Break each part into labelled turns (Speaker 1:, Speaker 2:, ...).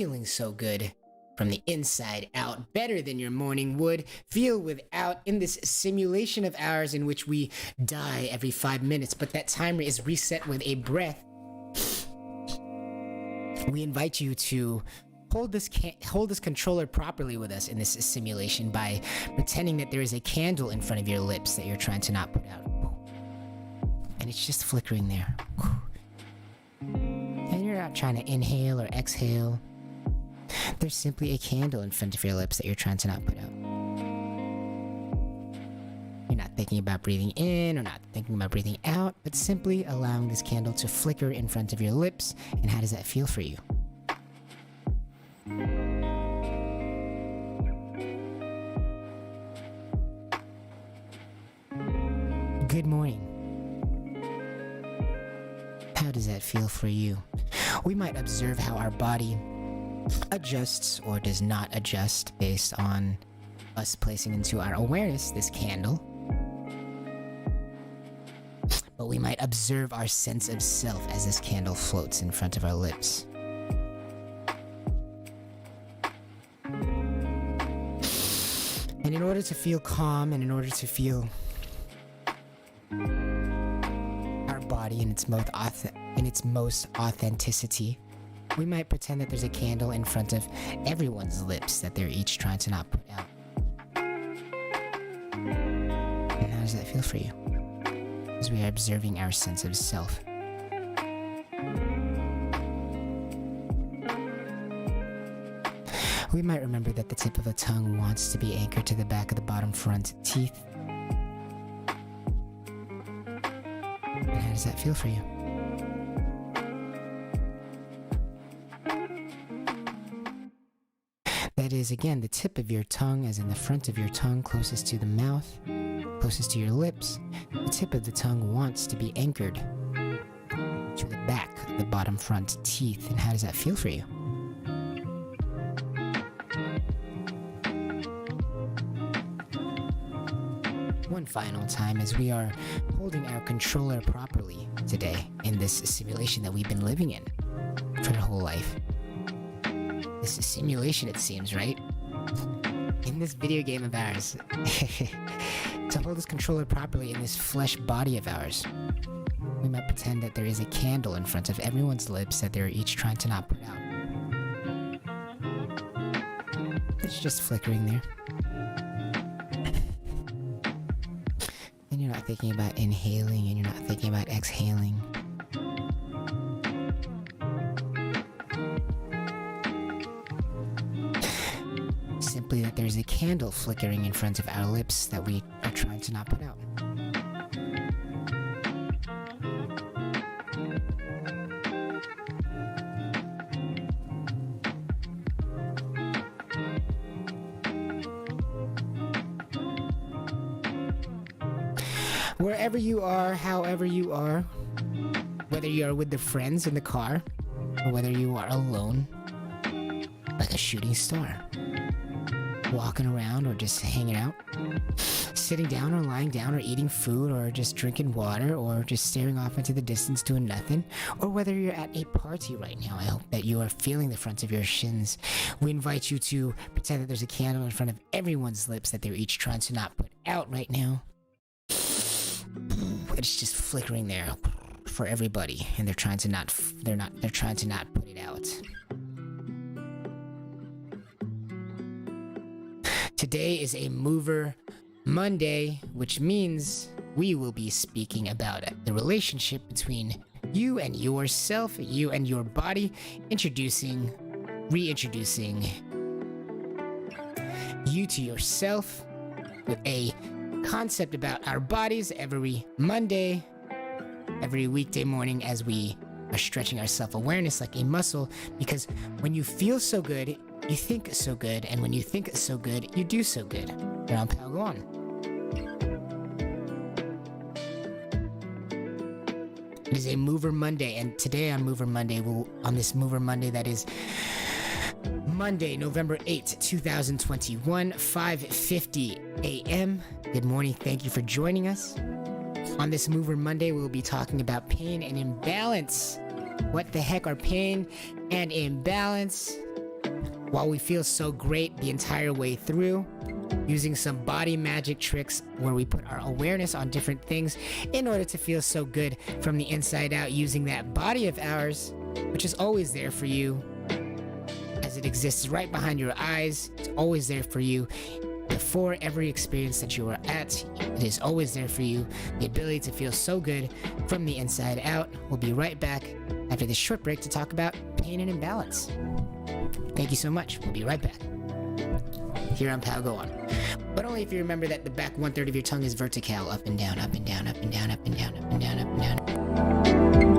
Speaker 1: feeling so good from the inside out, better than your morning would feel without, in this simulation of ours in which we die every 5 minutes, but that timer is reset with a breath. We invite you to hold this controller properly with us in this simulation by pretending that there is a candle in front of your lips that you're trying to not put out. And it's just flickering there. And you're not trying to inhale or exhale. There's simply a candle in front of your lips that you're trying to not put out. You're not thinking about breathing in or not thinking about breathing out, but simply allowing this candle to flicker in front of your lips. And how does that feel for you? Good morning. How does that feel for you? We might observe how our body adjusts or does not adjust based on us placing into our awareness this candle. But we might observe our sense of self as this candle floats in front of our lips. And in order to feel calm and in order to feel our body in its most authenticity, we might pretend that there's a candle in front of everyone's lips that they're each trying to not put out. And how does that feel for you? As we are observing our sense of self. We might remember that the tip of the tongue wants to be anchored to the back of the bottom front teeth. And how does that feel for you? That is, again, the tip of your tongue, as in the front of your tongue, closest to the mouth, closest to your lips. The tip of the tongue wants to be anchored to the back of the bottom front teeth. And how does that feel for you? One final time, as we are holding our controller properly today in this simulation that we've been living in for our whole life. This is simulation, it seems, right? In this video game of ours. To hold this controller properly in this flesh body of ours, we might pretend that there is a candle in front of everyone's lips that they're each trying to not put out. It's just flickering there. And you're not thinking about inhaling and you're not thinking about exhaling. Simply that there's a candle flickering in front of our lips that we are trying to not put out. Wherever you are, however you are, whether you are with the friends in the car, or whether you are alone, like a shooting star, walking around or just hanging out, sitting down or lying down or eating food or just drinking water or just staring off into the distance doing nothing, or whether you're at a party right now, I hope that you are feeling the front of your shins. We invite you to pretend that there's a candle in front of everyone's lips that they're each trying to not put out right now. It's just flickering there for everybody, and they're trying to not put it out. Today is a Mover Monday, which means we will be speaking about the relationship between you and yourself, you and your body, reintroducing you to yourself with a concept about our bodies every Monday, every weekday morning as we are stretching our self-awareness like a muscle, because when you feel so good, you think so good, and when you think so good, you do so good. Now, pal, go on. It is a Mover Monday, and today on Mover Monday, on this Mover Monday that is Monday, November 8th, 2021, 5:50 a.m. Good morning, thank you for joining us. On this Mover Monday, we'll be talking about pain and imbalance. What the heck are pain and imbalance? While we feel so great the entire way through, using some body magic tricks where we put our awareness on different things in order to feel so good from the inside out, using that body of ours, which is always there for you, as it exists right behind your eyes. It's always there for you. Before every experience that you are at, it is always there for you. The ability to feel so good from the inside out. We'll be right back after this short break to talk about pain and imbalance. Thank you so much. We'll be right back. Here on Pal Go On. But only if you remember that the back 1/3 of your tongue is vertical, up and down, up and down, up and down, up and down, up and down, up and down.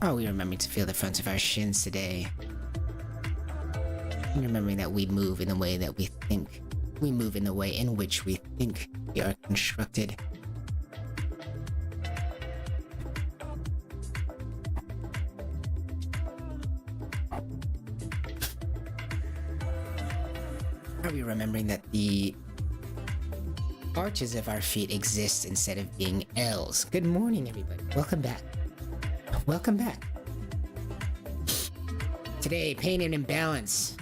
Speaker 1: Are we remembering to feel the fronts of our shins today? And remembering that we move in the way that we think. We move in the way in which we think we are constructed. Are we remembering that the arches of our feet exist instead of being L's? Good morning, everybody. Welcome back. Welcome back. Today, pain and imbalance.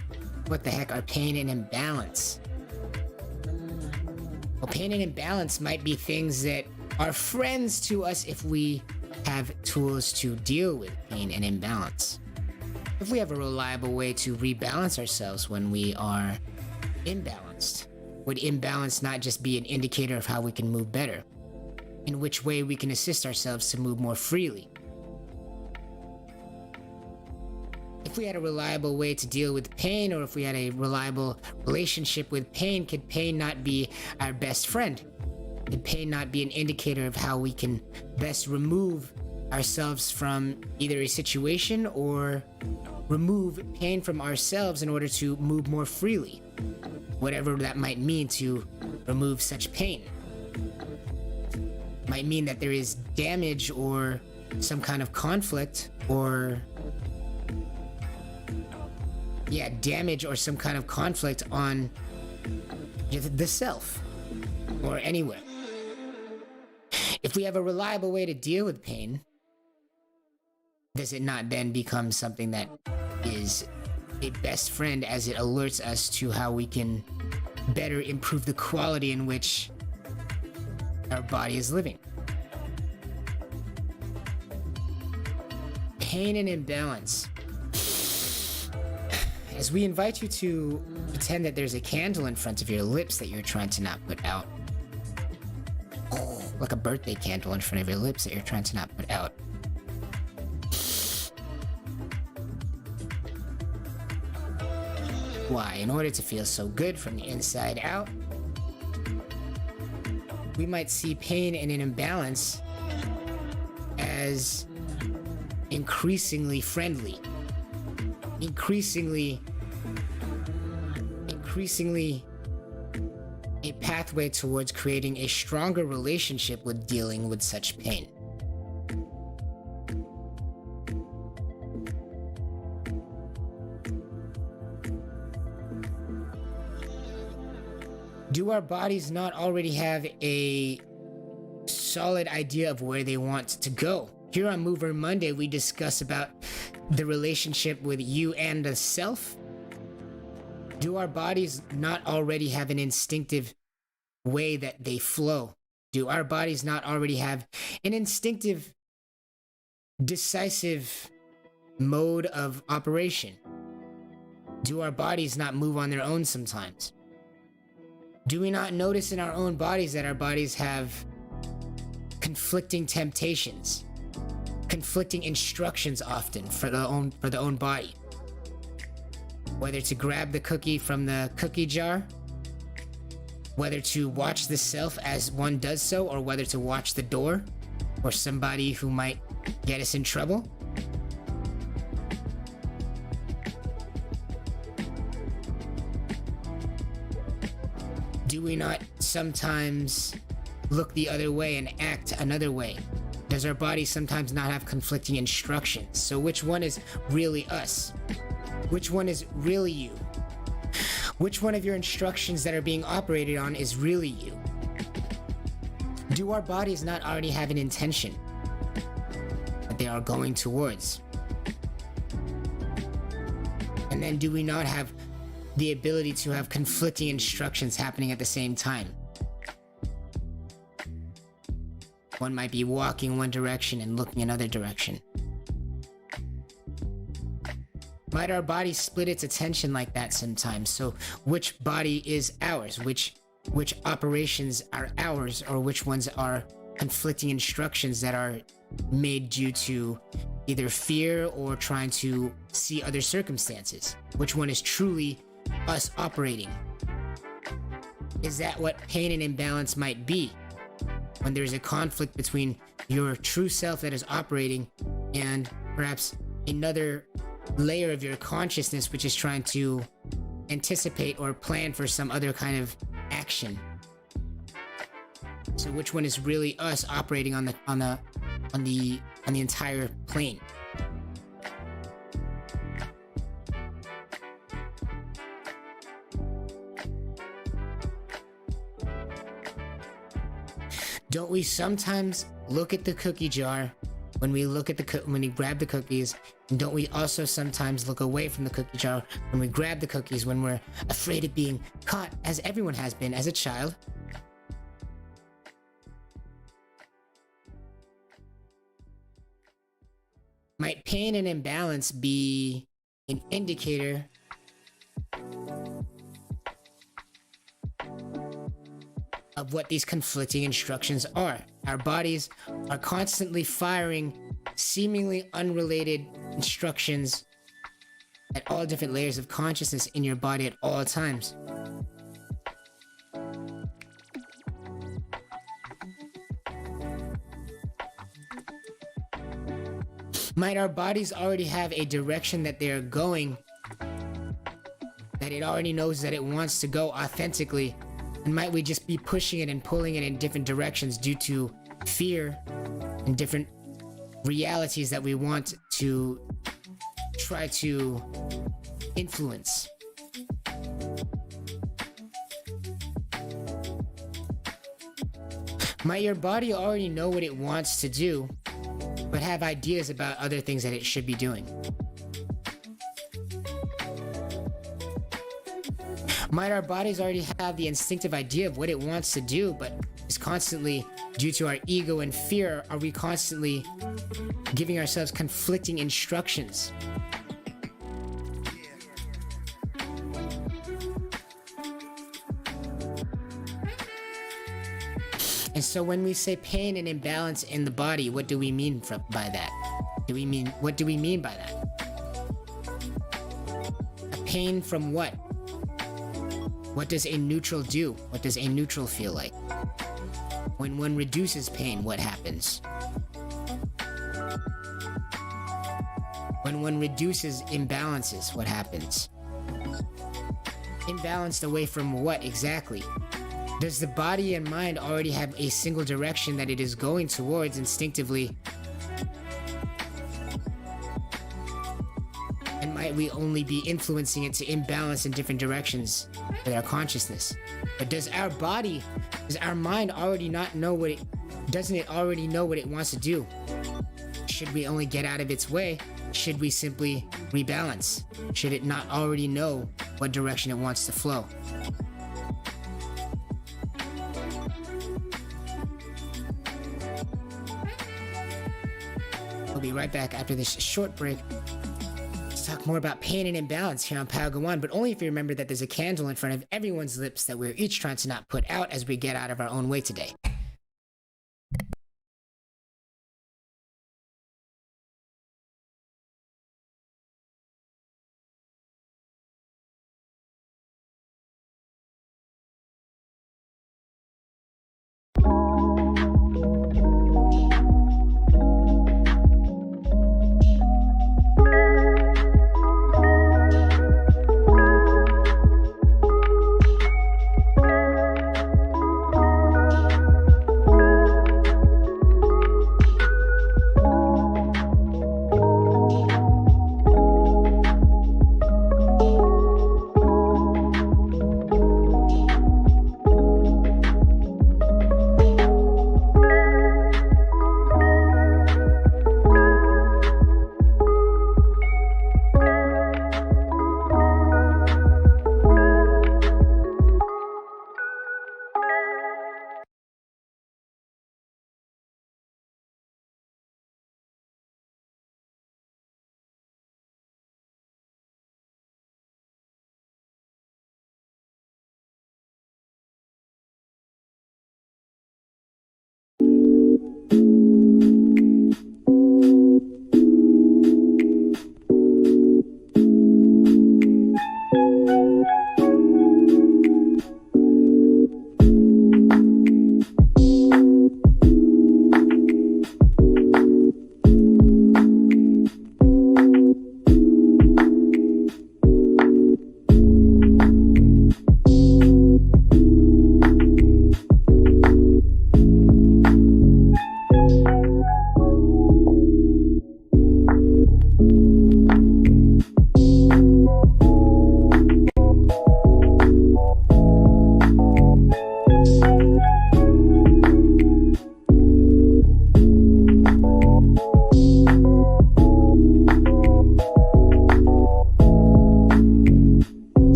Speaker 1: What the heck are pain and imbalance? Well, pain and imbalance might be things that are friends to us if we have tools to deal with pain and imbalance. If we have a reliable way to rebalance ourselves when we are imbalanced, would imbalance not just be an indicator of how we can move better? In which way we can assist ourselves to move more freely? If we had a reliable way to deal with pain, or if we had a reliable relationship with pain, could pain not be our best friend? Could pain not be an indicator of how we can best remove ourselves from either a situation or remove pain from ourselves in order to move more freely, whatever that might mean to remove such pain. Might mean that there is damage or some kind of conflict or damage or some kind of conflict on the self or anywhere. If we have a reliable way to deal with pain, does it not then become something that is a best friend as it alerts us to how we can better improve the quality in which our body is living? Pain and imbalance. As we invite you to pretend that there's a candle in front of your lips that you're trying to not put out. Like a birthday candle in front of your lips that you're trying to not put out. Why? In order to feel so good from the inside out, we might see pain and an imbalance as increasingly friendly, increasingly a pathway towards creating a stronger relationship with dealing with such pain. Do our bodies not already have a solid idea of where they want to go? Here on Mover Monday, we discuss about the relationship with you and the self. Do our bodies not already have an instinctive way that they flow? Do our bodies not already have an instinctive, decisive mode of operation? Do our bodies not move on their own sometimes? Do we not notice in our own bodies that our bodies have conflicting temptations, conflicting instructions often for the own body? Whether to grab the cookie from the cookie jar, whether to watch the self as one does so, or whether to watch the door or somebody who might get us in trouble. Do we not sometimes look the other way and act another way? Does our body sometimes not have conflicting instructions? So which one is really us? Which one is really you? Which one of your instructions that are being operated on is really you? Do our bodies not already have an intention that they are going towards? And then do we not have the ability to have conflicting instructions happening at the same time? One might be walking one direction and looking another direction. Might our body split its attention like that sometimes? So which body is ours? Which operations are ours, or which ones are conflicting instructions that are made due to either fear or trying to see other circumstances? Which one is truly us operating? Is that what pain and imbalance might be? When there's a conflict between your true self that is operating and perhaps another layer of your consciousness which is trying to anticipate or plan for some other kind of action. So which one is really us operating on the entire plane? Don't we sometimes look at the cookie jar when we grab the cookies? And don't we also sometimes look away from the cookie jar when we grab the cookies, when we're afraid of being caught, as everyone has been as a child? Might pain and imbalance be an indicator of what these conflicting instructions are? Our bodies are constantly firing seemingly unrelated instructions at all different layers of consciousness in your body at all times. Might our bodies already have a direction that they're going, that it already knows that it wants to go authentically, and might we just be pushing it and pulling it in different directions due to fear and different realities that we want to try to influence? Might your body already know what it wants to do, but have ideas about other things that it should be doing? Might our bodies already have the instinctive idea of what it wants to do, but is constantly, due to our ego and fear, are we constantly giving ourselves conflicting instructions? And so when we say pain and imbalance in the body, what do we mean by that? What do we mean by that? A pain from what? What does a neutral do? What does a neutral feel like? When one reduces pain, what happens? When one reduces imbalances, what happens? Imbalanced away from what exactly? Does the body and mind already have a single direction that it is going towards instinctively? And might we only be influencing it to imbalance in different directions with our consciousness? But does our mind already not know what it, doesn't it already know what it wants to do? Should we only get out of its way? Should we simply rebalance? Should it not already know what direction it wants to flow? We'll be right back after this short break to talk more about pain and imbalance here on Pagawan, but only if you remember that there's a candle in front of everyone's lips that we're each trying to not put out as we get out of our own way today.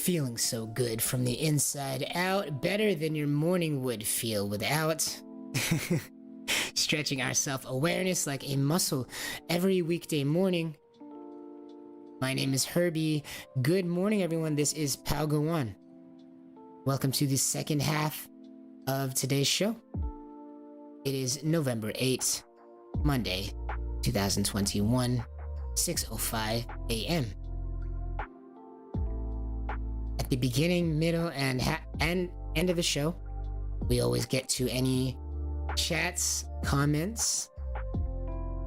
Speaker 1: feeling so good from the inside out, better than your morning would feel without. Stretching our self-awareness like a muscle every weekday morning. My name is Herbie. Good morning, everyone. This is Pal Go On. Welcome to the second half of today's show. It is November 8th, Monday, 2021, 6:05 a.m. At the beginning, middle, and end of the show, we always get to any chats, comments,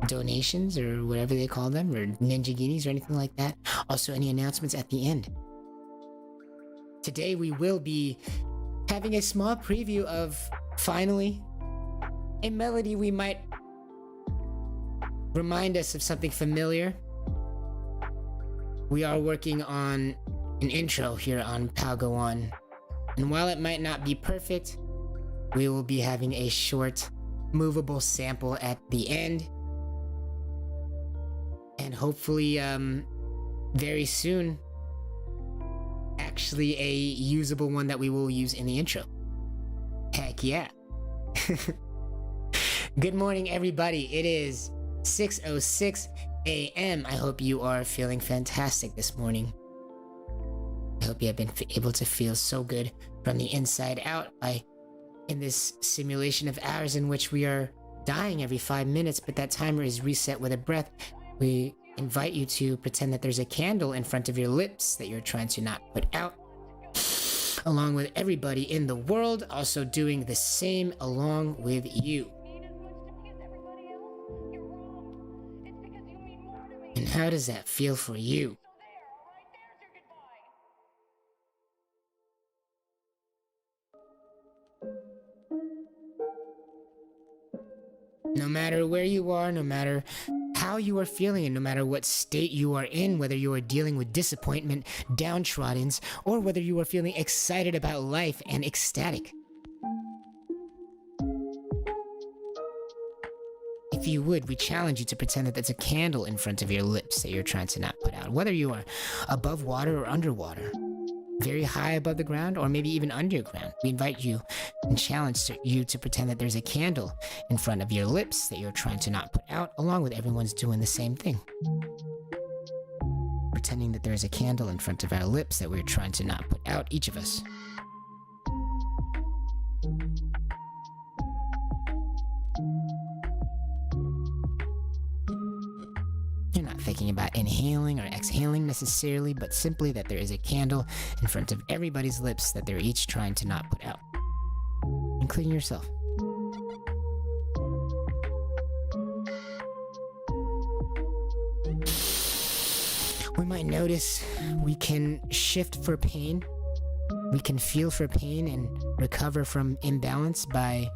Speaker 1: donations, or whatever they call them, or ninja guineas or anything like that. Also, any announcements at the end. Today, we will be having a small preview of, finally, a melody we might remind us of something familiar. We are working on an intro here on Pal Go On, and while it might not be perfect, we will be having a short, movable sample at the end, and hopefully, very soon, actually a usable one that we will use in the intro. Heck yeah. Good morning, everybody. It is 6:06 a.m. I hope you are feeling fantastic this morning. I hope you have been able to feel so good from the inside out in this simulation of ours in which we are dying every 5 minutes, but that timer is reset with a breath. We invite you to pretend that there's a candle in front of your lips that you're trying to not put out, along with everybody in the world also doing the same along with you. And how does that feel for you? No matter where you are, no matter how you are feeling, and no matter what state you are in, whether you are dealing with disappointment, downtroddens, or whether you are feeling excited about life and ecstatic. If you would, we challenge you to pretend that there's a candle in front of your lips that you're trying to not put out. Whether you are above water or underwater, very high above the ground, or maybe even underground, we invite you and challenge you to pretend that there's a candle in front of your lips that you're trying to not put out, along with everyone's doing the same thing. Pretending that there's a candle in front of our lips that we're trying to not put out, each of us. You're not thinking about inhaling or exhaling necessarily, but simply that there is a candle in front of everybody's lips that they're each trying to not put out, including yourself. We might notice we can shift for pain. We can feel for pain and recover from imbalance by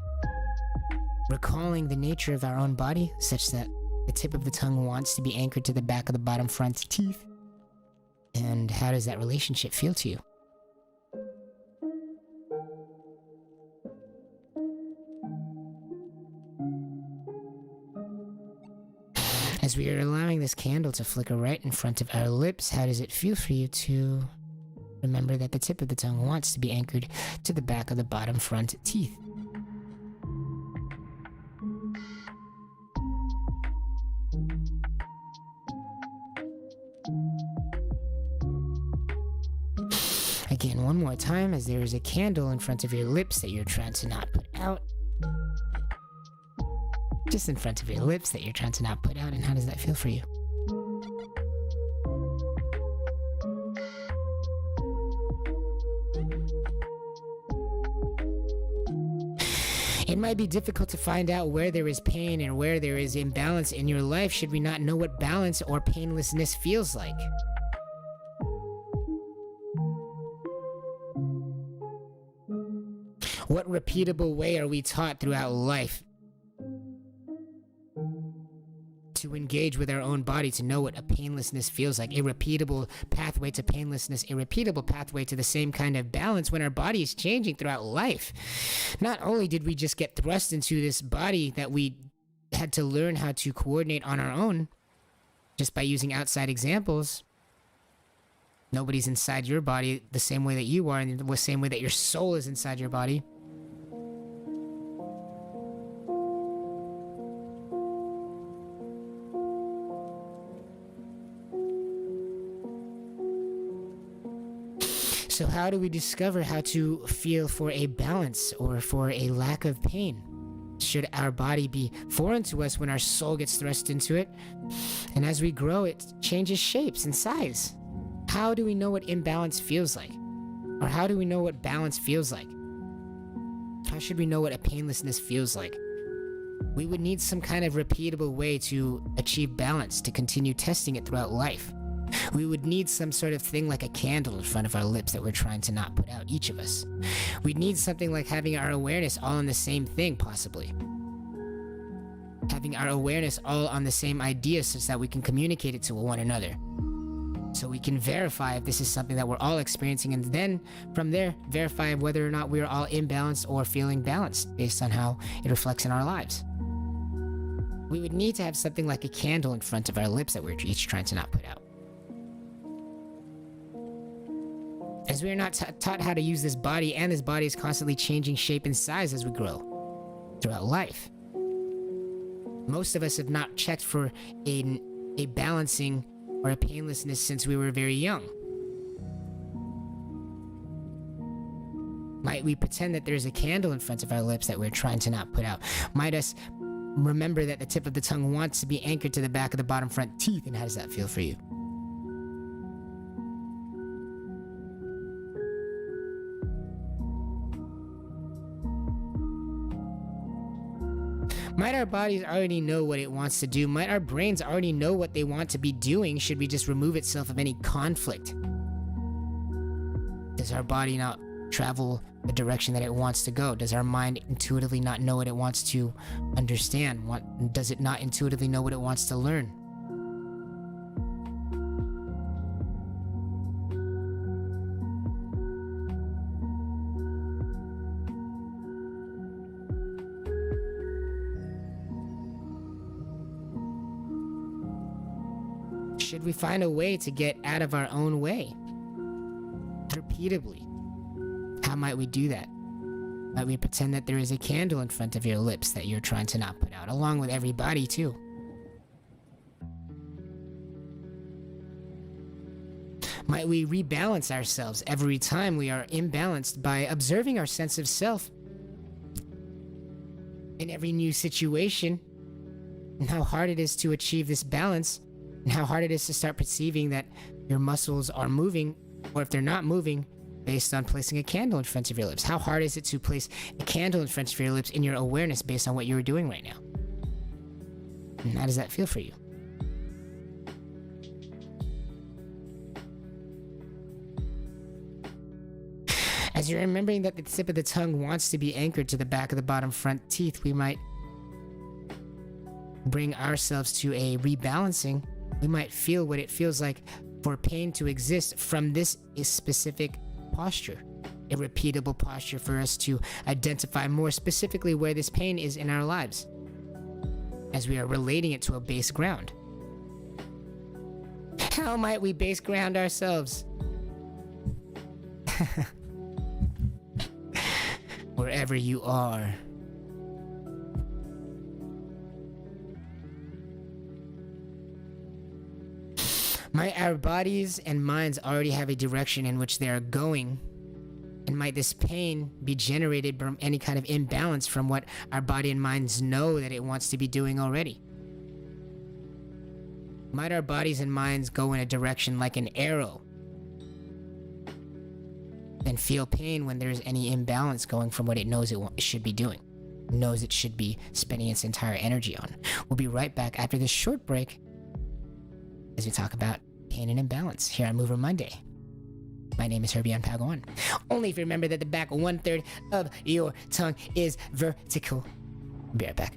Speaker 1: recalling the nature of our own body, such that the tip of the tongue wants to be anchored to the back of the bottom front teeth. And how does that relationship feel to you? As we are allowing this candle to flicker right in front of our lips, how does it feel for you to remember that the tip of the tongue wants to be anchored to the back of the bottom front teeth? Again, one more time, as there is a candle in front of your lips that you're trying to not put out. Just in front of your lips that you're trying to not put out, and how does that feel for you? It might be difficult to find out where there is pain and where there is imbalance in your life should we not know what balance or painlessness feels like. What repeatable way are we taught throughout life to engage with our own body, to know what a painlessness feels like? A repeatable pathway to painlessness, a repeatable pathway to the same kind of balance when our body is changing throughout life. Not only did we just get thrust into this body that we had to learn how to coordinate on our own just by using outside examples, Nobody's inside your body the same way that you are, and the same way that your soul is inside your body. So how do we discover how to feel for a balance or for a lack of pain? Should our body be foreign to us when our soul gets thrust into it? And as we grow, it changes shapes and size. How do we know what imbalance feels like? Or how do we know what balance feels like? How should we know what a painlessness feels like? We would need some kind of repeatable way to achieve balance, to continue testing it throughout life. We would need some sort of thing like a candle in front of our lips that we're trying to not put out, each of us. We'd need something like having our awareness all on the same thing, possibly. Having our awareness all on the same idea such that we can communicate it to one another. So we can verify if this is something that we're all experiencing, and then from there, verify whether or not we're all imbalanced or feeling balanced based on how it reflects in our lives. We would need to have something like a candle in front of our lips that we're each trying to not put out. As we are not taught how to use this body, and this body is constantly changing shape and size as we grow throughout life. Most of us have not checked for a balancing or a painlessness since we were very young. Might we pretend that there's a candle in front of our lips that we're trying to not put out? Might us remember that the tip of the tongue wants to be anchored to the back of the bottom front teeth, and how does that feel for you? Might our bodies already know what it wants to do? Might our brains already know what they want to be doing? Should we just remove itself of any conflict? Does our body not travel the direction that it wants to go? Does our mind intuitively not know what it wants to understand? Does it not intuitively know what it wants to learn? Should we find a way to get out of our own way? Repeatedly. How might we do that? Might we pretend that there is a candle in front of your lips that you're trying to not put out, along with everybody too? Might we rebalance ourselves every time we are imbalanced by observing our sense of self in every new situation, and how hard it is to achieve this balance, and how hard it is to start perceiving that your muscles are moving, or if they're not moving, based on placing a candle in front of your lips. How hard is it to place a candle in front of your lips in your awareness based on what you're doing right now? And how does that feel for you? As you're remembering that the tip of the tongue wants to be anchored to the back of the bottom front teeth, we might bring ourselves to a rebalancing. We might feel what it feels like for pain to exist from this specific posture, a repeatable posture for us to identify more specifically where this pain is in our lives, as we are relating it to a base ground. How might we base ground ourselves? Wherever you are. Might our bodies and minds already have a direction in which they are going? And might this pain be generated from any kind of imbalance from what our body and minds know that it wants to be doing already? Might our bodies and minds go in a direction like an arrow and feel pain when there's any imbalance going from what it knows it should be doing, knows it should be spending its entire energy on? We'll be right back after this short break as we talk about pain and imbalance here on Mover Monday. My name is Herbie on Padawan. Only if you remember that the back 1/3 of your tongue is vertical. Be right back.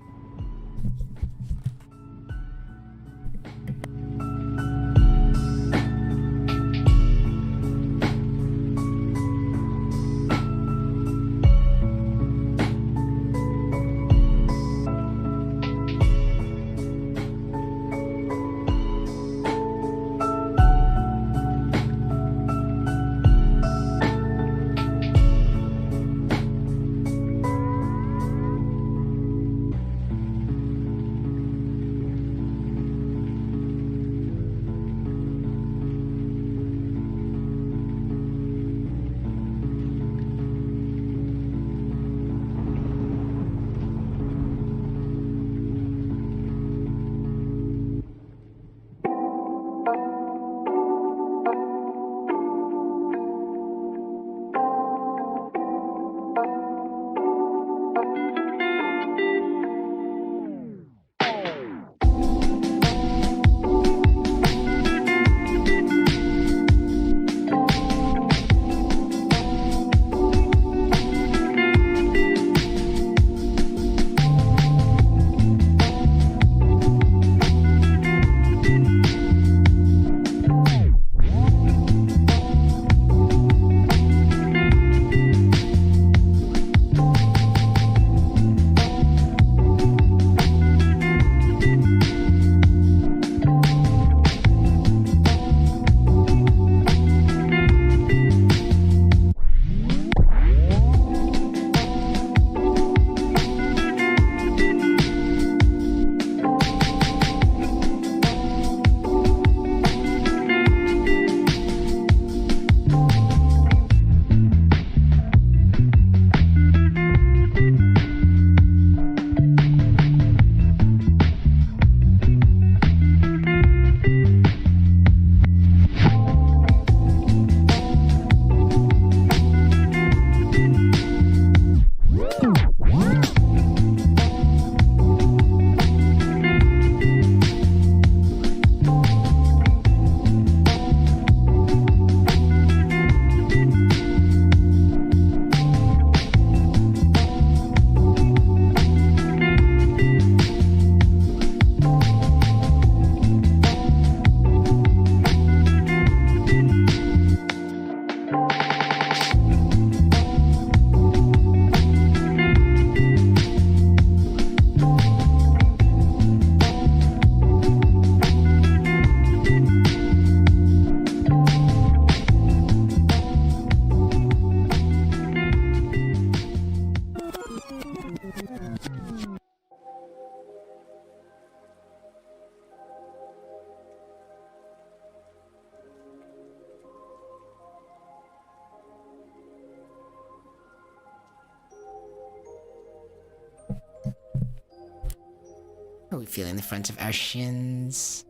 Speaker 1: How are we feeling the front of our shins?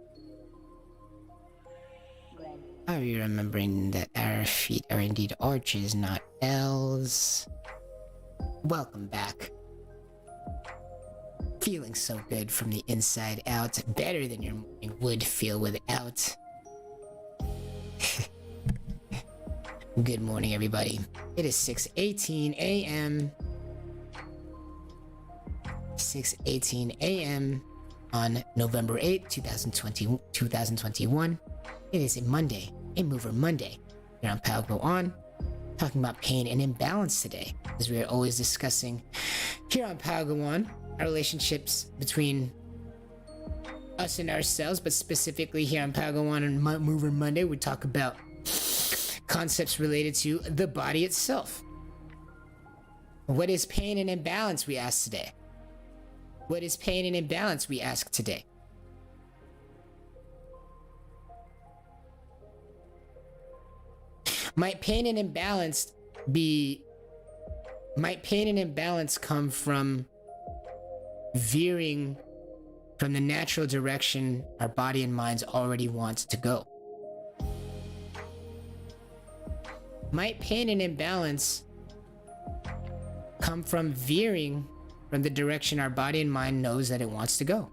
Speaker 1: Are we remembering that our feet are indeed arches, not L's? Welcome back. Feeling so good from the inside out, better than your morning would feel without. Good morning, everybody. It is 6:18 a.m. 6:18 a.m. on November 8th, 2021. It is a Monday, a Mover Monday. Here on Power Go On, talking about pain and imbalance today, as we are always discussing here on Power Go On, our relationships between us and ourselves, but specifically here on Power Go On and Mover Monday, we talk about concepts related to the body itself. What is pain and imbalance, we ask today. What is pain and imbalance, we ask today. Might pain and imbalance come from veering from the natural direction our body and minds already want to go? Might pain and imbalance come from veering from the direction our body and mind knows that it wants to go?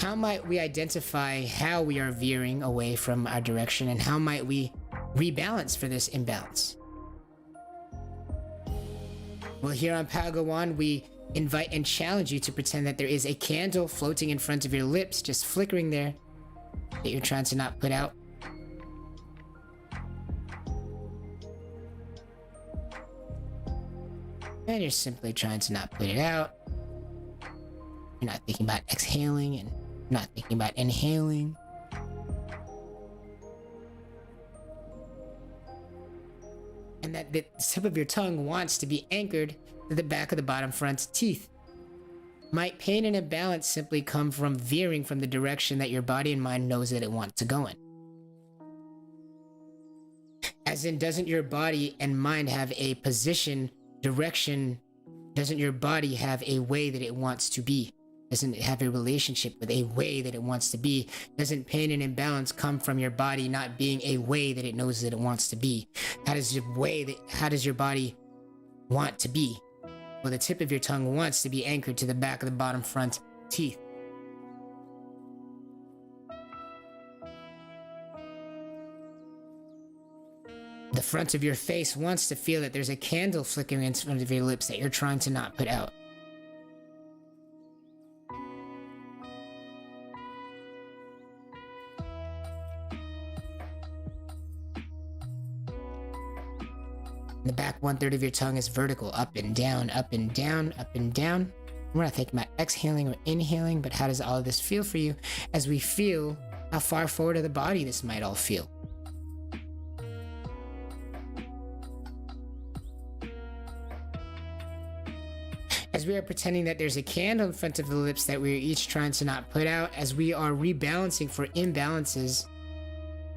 Speaker 1: How might we identify how we are veering away from our direction, and how might we rebalance for this imbalance? Well, here on Power Go On, we invite and challenge you to pretend that there is a candle floating in front of your lips, just flickering there, that you're trying to not put out. And you're simply trying to not put it out. You're not thinking about exhaling and not thinking about inhaling. And that the tip of your tongue wants to be anchored to the back of the bottom front teeth. Might pain and imbalance simply come from veering from the direction that your body and mind knows that it wants to go in? As in, doesn't your body and mind have a position, direction? Doesn't your body have a way that it wants to be? Doesn't it have a relationship with a way that it wants to be? Doesn't pain and imbalance come from your body not being a way that it knows that it wants to be? How does your body want to be? Well, the tip of your tongue wants to be anchored to the back of the bottom front teeth. The front of your face wants to feel that there's a candle flickering in front of your lips that you're trying to not put out. The back 1/3 of your tongue is vertical, up and down, up and down, up and down. We're not thinking about exhaling or inhaling, but how does all of this feel for you as we feel how far forward of the body this might all feel? As we are pretending that there's a candle in front of the lips that we are each trying to not put out, as we are rebalancing for imbalances,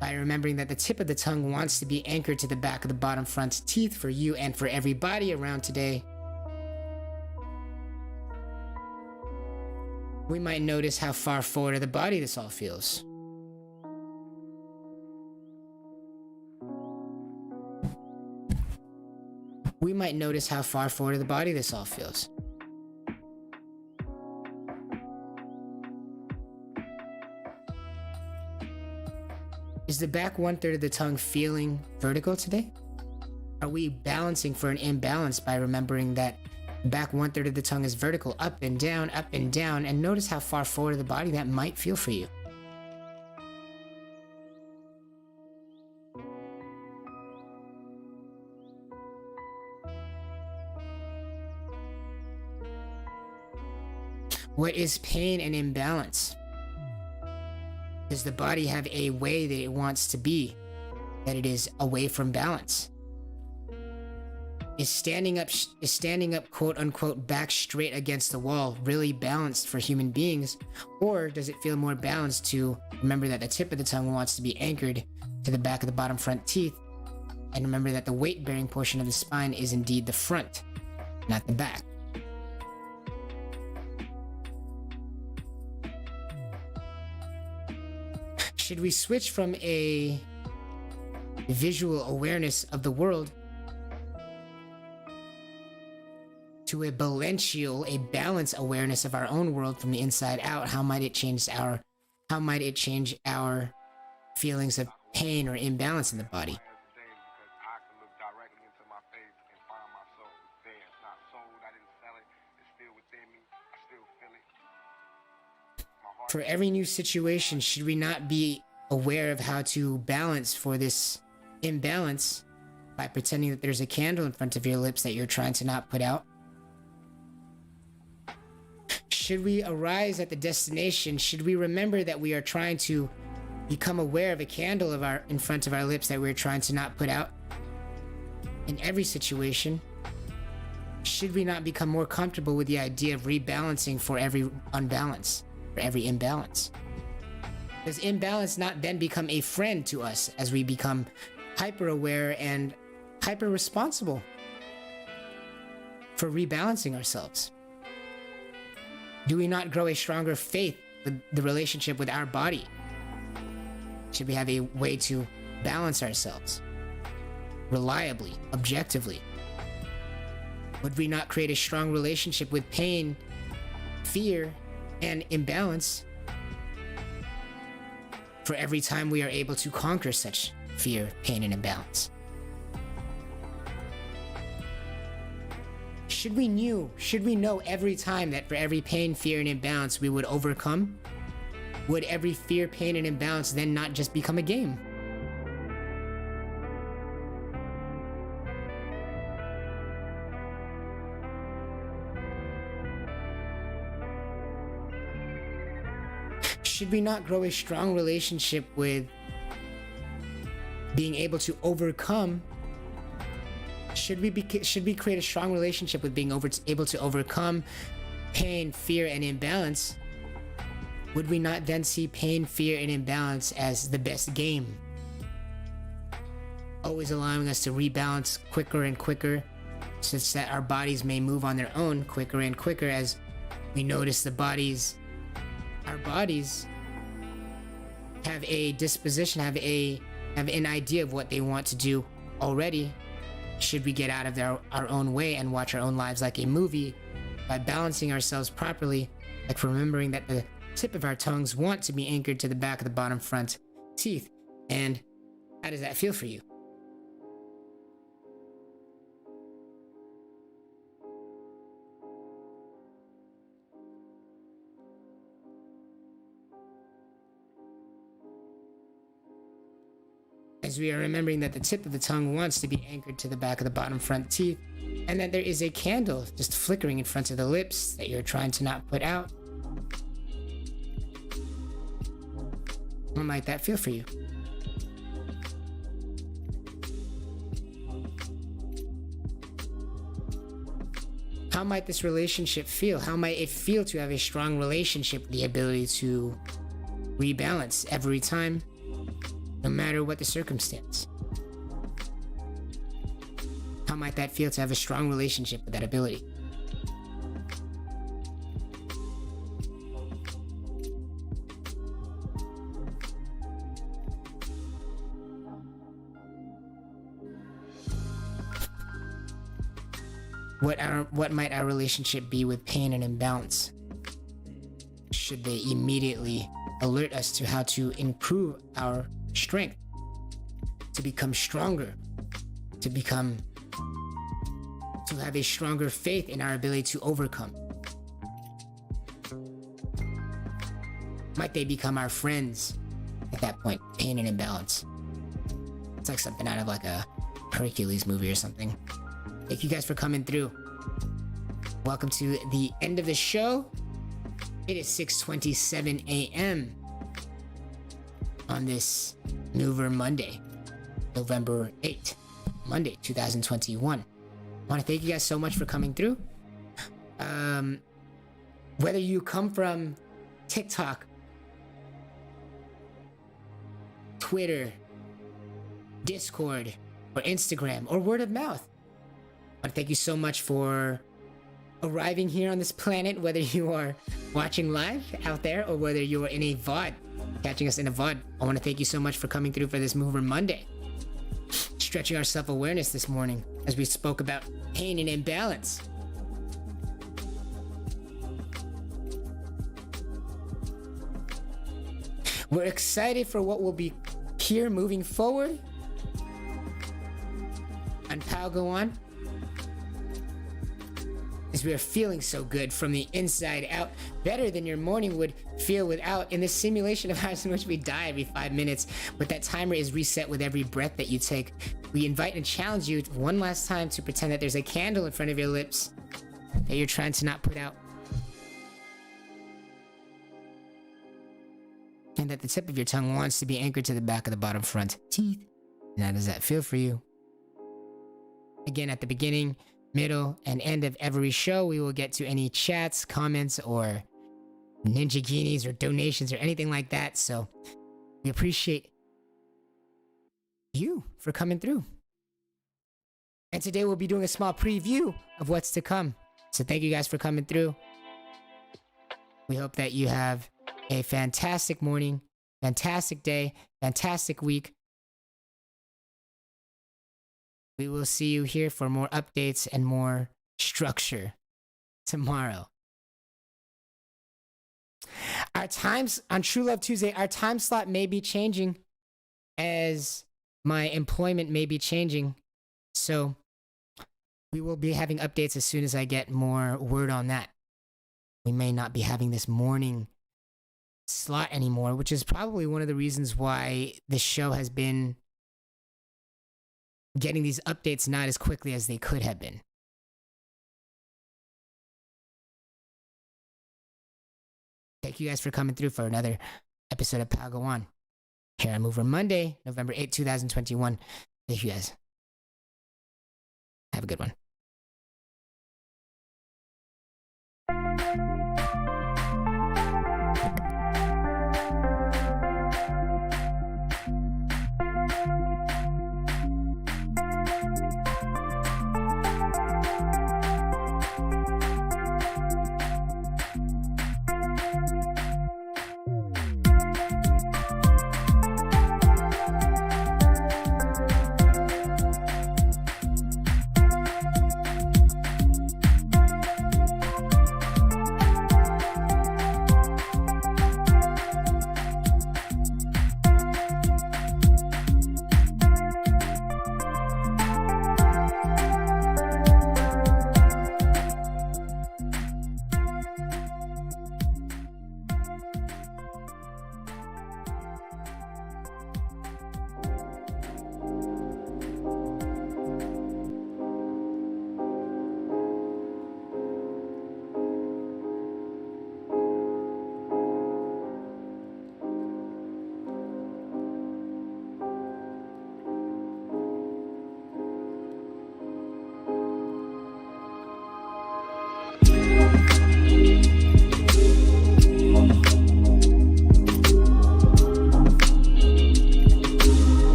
Speaker 1: by remembering that the tip of the tongue wants to be anchored to the back of the bottom front teeth for you and for everybody around today, we might notice how far forward of the body this all feels. We might notice how far forward of the body this all feels. Is the back 1/3 of the tongue feeling vertical today? Are we balancing for an imbalance by remembering that the back 1/3 of the tongue is vertical, up and down, and notice how far forward of the body that might feel for you? What is pain and imbalance? Does the body have a way that it wants to be, that it is away from balance? Is standing up quote unquote back straight against the wall really balanced for human beings? Or does it feel more balanced to remember that the tip of the tongue wants to be anchored to the back of the bottom front teeth, and remember that the weight bearing portion of the spine is indeed the front? not the back. Should we switch from a visual awareness of the world to a balance awareness of our own world from the inside out? How might it change our feelings of pain or imbalance in the body? For every new situation, should we not be aware of how to balance for this imbalance by pretending that there's a candle in front of your lips that you're trying to not put out? Should we arise at the destination? Should we remember that we are trying to become aware of a candle in front of our lips that we're trying to not put out? In every situation, should we not become more comfortable with the idea of rebalancing for every unbalance, for every imbalance? Does imbalance not then become a friend to us as we become hyper aware and hyper responsible for rebalancing ourselves? Do we not grow a stronger faith with the relationship with our body? Should we have a way to balance ourselves reliably, objectively? Would we not create a strong relationship with pain, fear, and imbalance for every time we are able to conquer such fear, pain, and imbalance? Should we know every time that for every pain, fear, and imbalance we would overcome? Would every fear, pain, and imbalance then not just become a game? Should we not grow a strong relationship with being able to overcome? Should we create a strong relationship with being able to overcome pain, fear, and imbalance? Would we not then see pain, fear, and imbalance as the best game? Always allowing us to rebalance quicker and quicker, such that our bodies may move on their own quicker and quicker as we notice our bodies have a disposition, have an idea of what they want to do already. Should we get out of our own way and watch our own lives like a movie by balancing ourselves properly, like remembering that the tip of our tongues want to be anchored to the back of the bottom front teeth? And how does that feel for you? As we are remembering that the tip of the tongue wants to be anchored to the back of the bottom front teeth, and that there is a candle just flickering in front of the lips that you're trying to not put out. How might that feel for you? How might this relationship feel? How might it feel to have a strong relationship, the ability to rebalance every time, no matter what the circumstance? How might that feel to have a strong relationship with that ability? What might our relationship be with pain and imbalance? Should they immediately alert us to how to improve our strength, to become stronger, to have a stronger faith in our ability to overcome? Might they become our friends at that point? Pain and imbalance. It's like something out of like a Hercules movie or something. Thank you guys for coming through. Welcome to the end of the show. It is 6:27 a.m. on this New Monday, November 8th, Monday, 2021. I want to thank you guys so much for coming through. Whether you come from TikTok, Twitter, Discord, or Instagram, or word of mouth, I want to thank you so much for arriving here on this planet, whether you are watching live out there or whether you are in a VOD, catching us in a VOD. I want to thank you so much for coming through for this Mover Monday. Stretching our self-awareness this morning as we spoke about pain and imbalance. We're excited for what will be here moving forward. And Pal Go On. As we are feeling so good from the inside out, better than your morning would feel without, in this simulation of ours in which we die every 5 minutes, but that timer is reset with every breath that you take. We invite and challenge you one last time to pretend that there's a candle in front of your lips that you're trying to not put out. And that the tip of your tongue wants to be anchored to the back of the bottom front teeth. And how does that feel for you? Again, at the beginning, middle, and end of every show, we will get to any chats, comments, or ninja guineas or donations or anything like that. So we appreciate you for coming through. And today we'll be doing a small preview of what's to come. So thank you guys for coming through. We hope that you have a fantastic morning, fantastic day, fantastic week. We will see you here for more updates and more structure tomorrow. Our times on True Love Tuesday, our time slot may be changing as my employment may be changing. So we will be having updates as soon as I get more word on that. We may not be having this morning slot anymore, which is probably one of the reasons why the show has been getting these updates not as quickly as they could have been. Thank you guys for coming through for another episode of Pal Go On here on Mover Monday, November 8th, 2021. Thank you guys. Have a good one.